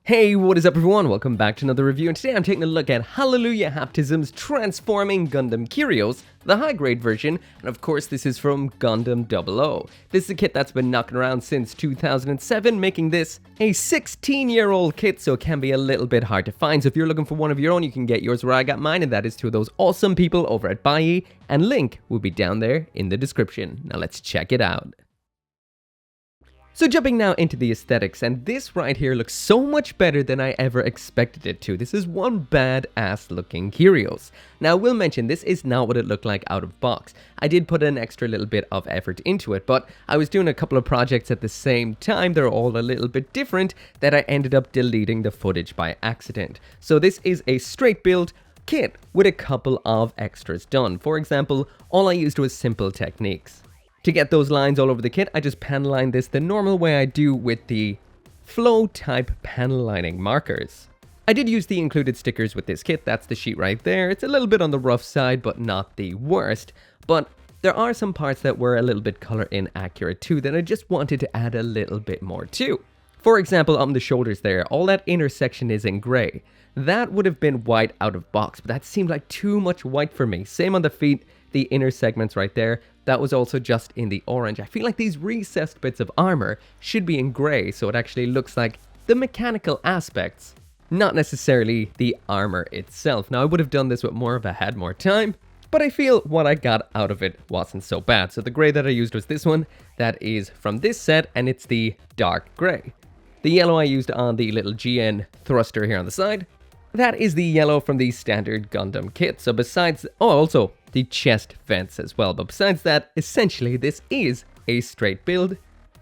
Hey, what is up everyone? Welcome back to another review, and today I'm taking a look at Allelujah Haptism's Transforming Gundam Kyrios, the high-grade version, and of course this is from Gundam 00. This is a kit that's been knocking around since 2007, making this a 16-year-old kit, so it can be a little bit hard to find. So if you're looking for one of your own, you can get yours where I got mine, and that is to those awesome people over at BUYEE, and link will be down there in the description. Now let's check it out. So jumping now into the aesthetics, and this right here looks so much better than I ever expected it to. This is one badass looking Kyrios. Now I will mention, this is not what it looked like out of box. I did put an extra little bit of effort into it, but I was doing a couple of projects at the same time. They're all a little bit different that I ended up deleting the footage by accident. So this is a straight build kit with a couple of extras done. For example, all I used was simple techniques. To get those lines all over the kit, I just panel line this the normal way I do with the flow type panel lining markers. I did use the included stickers with this kit. That's the sheet right there. It's a little bit on the rough side, but not the worst. But there are some parts that were a little bit color inaccurate too that I just wanted to add a little bit more to. For example, on the shoulders there, all that intersection is in gray. That would have been white out of box, but that seemed like too much white for me. Same on the feet, the inner segments right there. That was also just in the orange. I feel like these recessed bits of armor should be in gray, so it actually looks like the mechanical aspects, not necessarily the armor itself. Now, I would have done this with more if I had more time, but I feel what I got out of it wasn't so bad. So the gray that I used was this one. That is from this set, and it's the dark gray. The yellow I used on the little GN thruster here on the side. That is the yellow from the standard Gundam kit. So besides, also the chest vents as well. But besides that, essentially this is a straight build,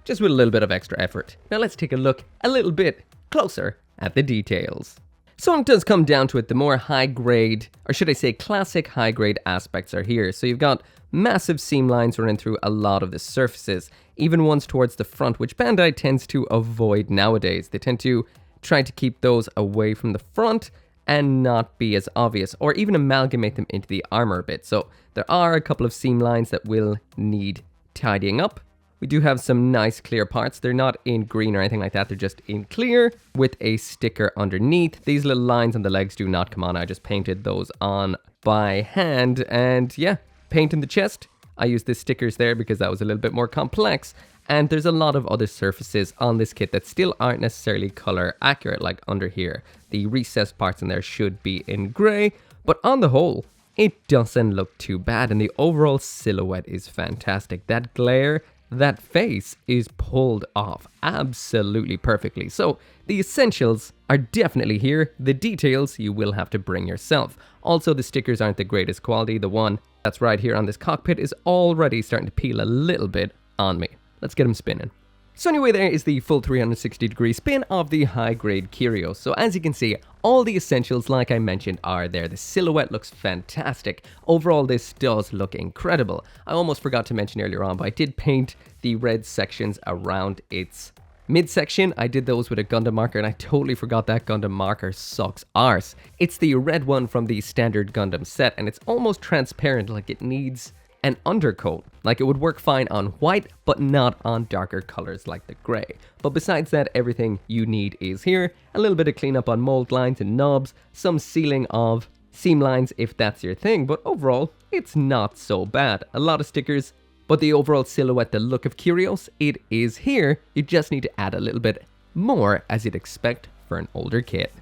just with a little bit of extra effort. Now let's take a look a little bit closer at the details. So when it does come down to it, the more high grade, or should I say classic high grade aspects are here. So you've got massive seam lines running through a lot of the surfaces, even ones towards the front, which Bandai tends to avoid nowadays. They tend to try to keep those away from the front and not be as obvious, or even amalgamate them into the armor a bit. So there are a couple of seam lines that will need tidying up. We do have some nice clear parts. They're not in green or anything like that. They're just in clear with a sticker underneath. These little lines on the legs do not come on. I just painted those on by hand. And yeah, painting the chest, I used the stickers there because that was a little bit more complex. And there's a lot of other surfaces on this kit that still aren't necessarily color accurate, like under here. The recessed parts in there should be in gray, but on the whole, it doesn't look too bad, and the overall silhouette is fantastic. That glare, that face is pulled off absolutely perfectly. So the essentials are definitely here. The details you will have to bring yourself. Also, the stickers aren't the greatest quality. The one that's right here on this cockpit is already starting to peel a little bit on me. Let's get him spinning. So anyway, there is the full 360-degree spin of the high-grade Kyrios. So as you can see, all the essentials, like I mentioned, are there. The silhouette looks fantastic. Overall, this does look incredible. I almost forgot to mention earlier on, but I did paint the red sections around its midsection. I did those with a Gundam marker, and I totally forgot that Gundam marker sucks arse. It's the red one from the standard Gundam set, and it's almost transparent, like it needs an undercoat. Like it would work fine on white, but not on darker colors like the gray. But besides that, everything you need is here. A little bit of cleanup on mold lines and knobs, some sealing of seam lines if that's your thing, but overall, it's not so bad. A lot of stickers, but the overall silhouette, the look of Kyrios, it is here. You just need to add a little bit more as you'd expect for an older kit.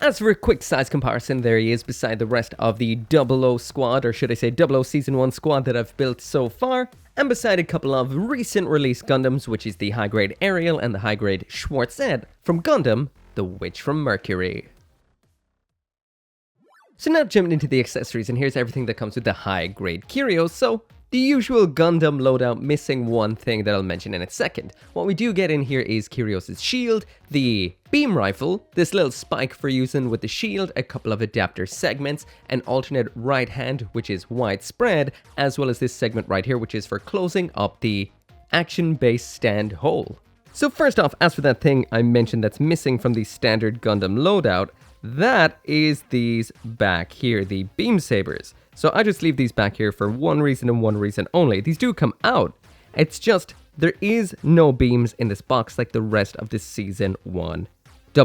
As for a quick size comparison, there he is beside the rest of the 00 squad, or should I say 00 Season 1 squad that I've built so far, and beside a couple of recent release Gundams, which is the high-grade Ariel and the high-grade Schwarzette from Gundam, the Witch from Mercury. So now jumping into the accessories, and here's everything that comes with the high-grade Kyrios. So the usual Gundam loadout, missing one thing that I'll mention in a second. What we do get in here is Kyrios' shield, the beam rifle, this little spike for using with the shield, a couple of adapter segments, an alternate right hand which is widespread, as well as this segment right here which is for closing up the action base stand hole. So first off, as for that thing I mentioned that's missing from the standard Gundam loadout, that is these back here, the beam sabers. So I just leave these back here for one reason and one reason only. These do come out. It's just there is no beams in this box like the rest of the Season 1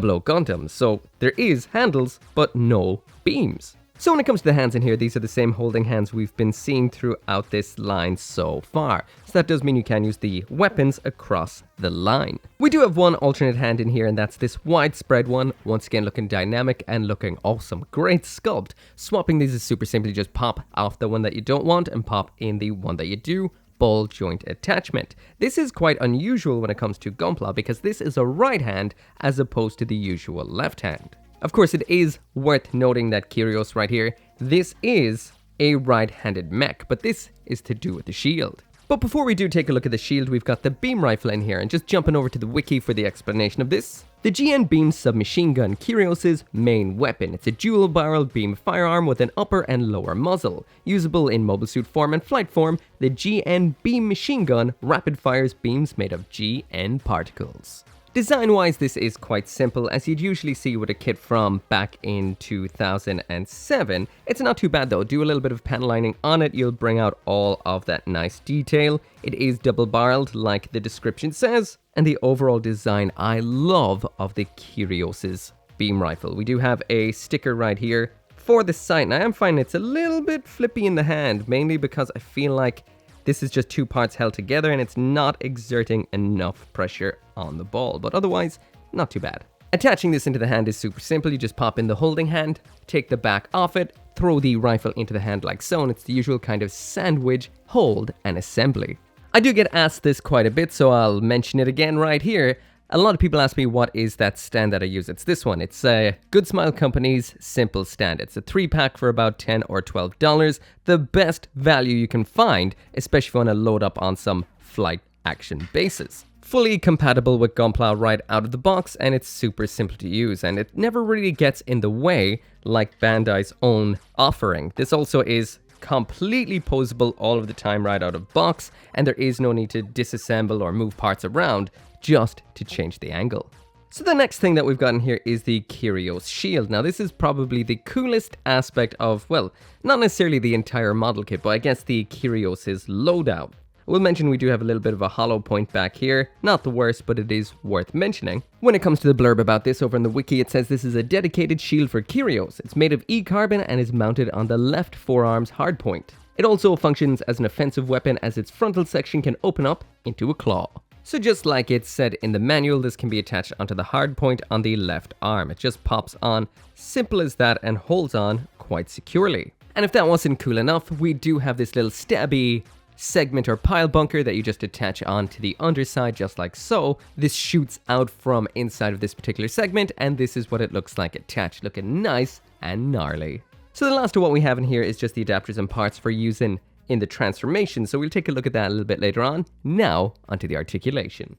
00 Gundams, so there is handles, but no beams. So when it comes to the hands in here, these are the same holding hands we've been seeing throughout this line so far. So that does mean you can use the weapons across the line. We do have one alternate hand in here, and that's this widespread one. Once again, looking dynamic and looking awesome. Great sculpt. Swapping these is super simple. You just pop off the one that you don't want and pop in the one that you do. Ball joint attachment. This is quite unusual when it comes to gunpla because this is a right hand as opposed to the usual left hand. Of course, it is worth noting that Kyrios right here, this is a right-handed mech, but this is to do with the shield. But before we do take a look at the shield, we've got the beam rifle in here, and just jumping over to the wiki for the explanation of this. The GN Beam Submachine Gun Kyrios' main weapon. It's a dual-barreled beam firearm with an upper and lower muzzle. Usable in mobile suit form and flight form, the GN Beam Machine Gun rapid fires beams made of GN particles. Design-wise, this is quite simple, as you'd usually see with a kit from back in 2007. It's not too bad though. Do a little bit of panel lining on it, you'll bring out all of that nice detail. It is double-barreled, like the description says, and the overall design I love of the Kyrios' beam rifle. We do have a sticker right here for the sight, and I am finding it's a little bit flippy in the hand, mainly because I feel like this is just two parts held together and it's not exerting enough pressure on the ball, but otherwise, not too bad. Attaching this into the hand is super simple. You just pop in the holding hand, take the back off it, throw the rifle into the hand like so, and it's the usual kind of sandwich, hold, and assembly. I do get asked this quite a bit, so I'll mention it again right here. A lot of people ask me what is that stand that I use. It's this one. It's Good Smile Company's Simple Stand. It's a 3-pack for about $10 or $12. The best value you can find, especially if you want to load up on some flight action bases. Fully compatible with Gunpla right out of the box, and it's super simple to use, and it never really gets in the way like Bandai's own offering. This also is completely posable all of the time right out of box, and there is no need to disassemble or move parts around just to change the angle. So the next thing that we've got in here is the Kyrios shield. Now this is probably the coolest aspect of, well, not necessarily the entire model kit, but I guess the Kyrios' loadout. We'll mention we do have a little bit of a hollow point back here. Not the worst, but it is worth mentioning. When it comes to the blurb about this over in the wiki, it says this is a dedicated shield for Kyrios. It's made of E-carbon and is mounted on the left forearm's hardpoint. It also functions as an offensive weapon as its frontal section can open up into a claw. So just like it said in the manual, this can be attached onto the hard point on the left arm. It just pops on, simple as that, and holds on quite securely. And if that wasn't cool enough, we do have this little stabby segment or pile bunker that you just attach onto the underside just like so. This shoots out from inside of this particular segment, and this is what it looks like attached, looking nice and gnarly. So the last of what we have in here is just the adapters and parts for using in the transformation, so we'll take a look at that a little bit later on. Now, onto the articulation.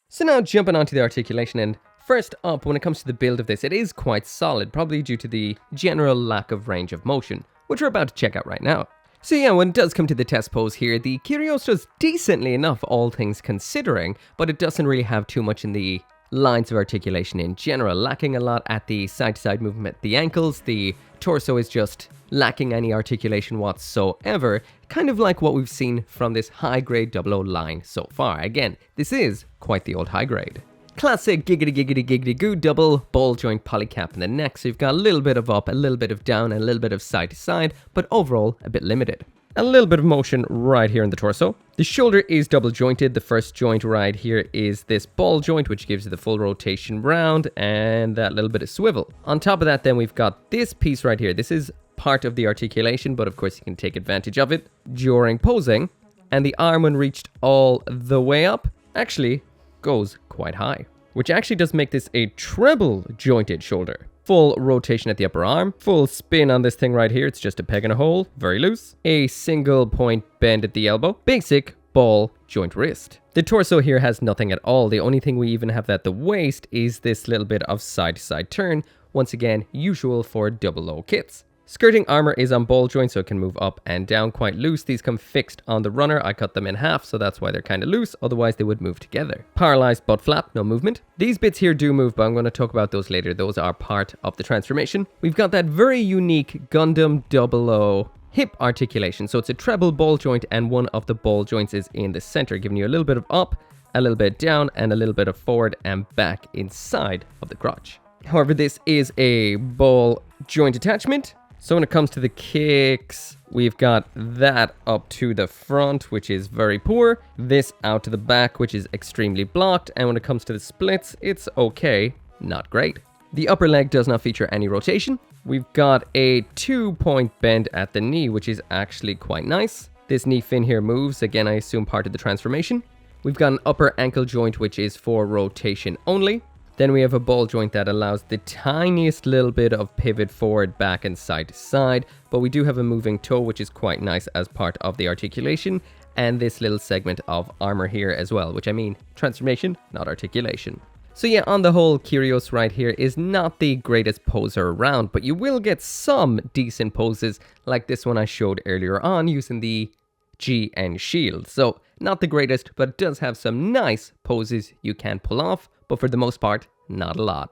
So now jumping onto the articulation, and first up, when it comes to the build of this, it is quite solid, probably due to the general lack of range of motion, which we're about to check out right now. So yeah, when it does come to the test pose here, the Kyrios does decently enough, all things considering, but it doesn't really have too much in the lines of articulation in general, lacking a lot at the side-to-side movement at the ankles. The torso is just lacking any articulation whatsoever, kind of like what we've seen from this high-grade 00 line so far. Again, this is quite the old high-grade. Classic giggity goo double ball joint polycap in the neck, so you've got a little bit of up, a little bit of down, and a little bit of side-to-side, but overall a bit limited. A little bit of motion right here in the torso. The shoulder is double jointed. The first joint right here is this ball joint, which gives you the full rotation round and that little bit of swivel. On top of that, then we've got this piece right here. This is part of the articulation, but of course you can take advantage of it during posing. And the arm, when reached all the way up, actually goes quite high, which actually does make this a treble jointed shoulder. Full rotation at the upper arm, full spin on this thing right here, it's just a peg and a hole, very loose. A single point bend at the elbow, basic ball joint wrist. The torso here has nothing at all. The only thing we even have at the waist is this little bit of side-to-side turn, once again usual for 00 kits. Skirting armor is on ball joints, so it can move up and down quite loose. These come fixed on the runner. I cut them in half, so that's why they're kind of loose. Otherwise, they would move together. Paralyzed butt flap, no movement. These bits here do move, but I'm going to talk about those later. Those are part of the transformation. We've got that very unique Gundam 00 hip articulation. So it's a treble ball joint, and one of the ball joints is in the center, giving you a little bit of up a little bit down, and a little bit of forward and back inside of the crotch. However, this is a ball joint attachment. So when it comes to the kicks, we've got that up to the front, which is very poor. This out to the back, which is extremely blocked. And when it comes to the splits, it's okay, not great. The upper leg does not feature any rotation. We've got a 2-point bend at the knee, which is actually quite nice. This knee fin here moves, again, I assume part of the transformation. We've got an upper ankle joint, which is for rotation only. Then we have a ball joint that allows the tiniest little bit of pivot forward, back, and side to side. But we do have a moving toe, which is quite nice as part of the articulation. And this little segment of armor here as well, which I mean transformation, not articulation. So yeah, on the whole, Kyrios right here is not the greatest poser around, but you will get some decent poses like this one I showed earlier on using the GN shield. So not the greatest, but it does have some nice poses you can pull off. But for the most part, not a lot.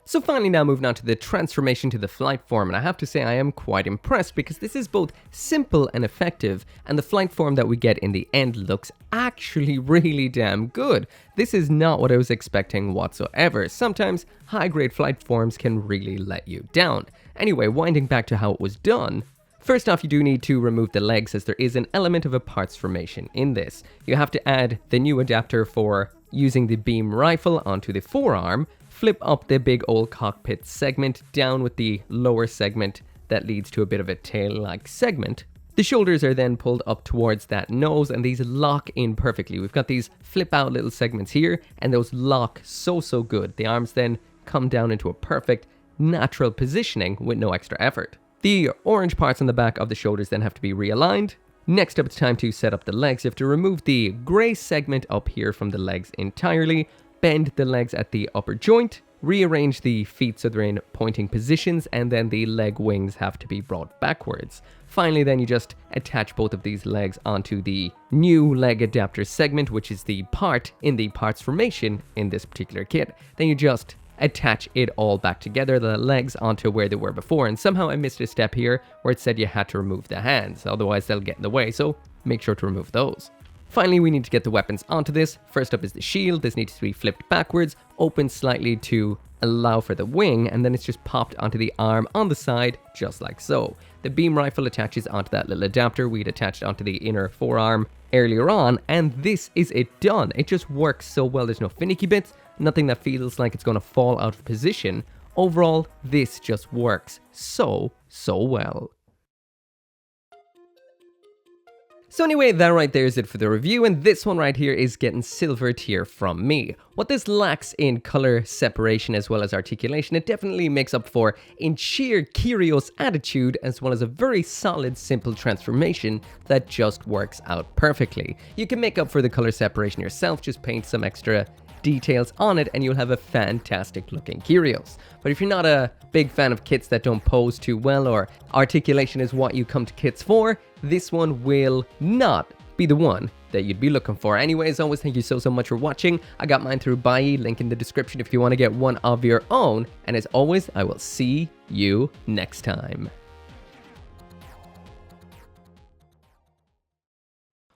So finally now moving on to the transformation to the flight form, and I have to say I am quite impressed because this is both simple and effective, and the flight form that we get in the end looks actually really damn good. This is not what I was expecting whatsoever. Sometimes high-grade flight forms can really let you down. Anyway, winding back to how it was done. First off, you do need to remove the legs as there is an element of a parts formation in this. You have to add the new adapter for using the beam rifle onto the forearm, flip up the big old cockpit segment down with the lower segment that leads to a bit of a tail-like segment. The shoulders are then pulled up towards that nose and these lock in perfectly. We've got these flip out little segments here and those lock so good. The arms then come down into a perfect natural positioning with no extra effort. The orange parts on the back of the shoulders then have to be realigned. Next up, it's time to set up the legs. You have to remove the gray segment up here from the legs entirely, bend the legs at the upper joint, rearrange the feet so they're in pointing positions, and then the leg wings have to be brought backwards. Finally, then you just attach both of these legs onto the new leg adapter segment, which is the part in the parts formation in this particular kit. Then you just attach it all back together, the legs onto where they were before, and somehow I missed a step here where it said you had to remove the hands, otherwise they'll get in the way, so make sure to remove those. Finally, we need to get the weapons onto this. First up is the shield. This needs to be flipped backwards, open slightly to allow for the wing, and then it's just popped onto the arm on the side, just like so. The beam rifle attaches onto that little adapter we'd attached onto the inner forearm earlier on, and this is it done. It just works so well. There's no finicky bits, nothing that feels like it's going to fall out of position. Overall, this just works so well. So anyway, that right there is it for the review, and this one right here is getting silver tier from me. What this lacks in color separation as well as articulation, it definitely makes up for in sheer Kyrios attitude, as well as a very solid simple transformation that just works out perfectly. You can make up for the color separation yourself, just paint some extra details on it and you'll have a fantastic looking Kyrios. But if you're not a big fan of kits that don't pose too well, or articulation is what you come to kits for, this one will not be the one that you'd be looking for. Anyways, always thank you so much for watching. I got mine through BUYEE, link in the description if you want to get one of your own. And as always, I will see you next time.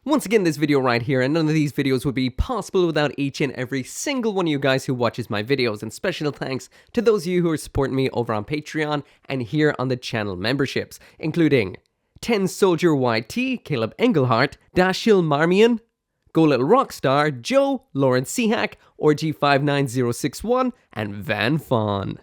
Once again, this video right here, and none of these videos would be possible without each and every single one of you guys who watches my videos, and special thanks to those of you who are supporting me over on Patreon and here on the channel memberships, including 10 Soldier YT, Caleb Engelhart, Dashil Marmion, Go Little Rockstar, Joe, Lauren Seahack, Org59061, and Van Fawn.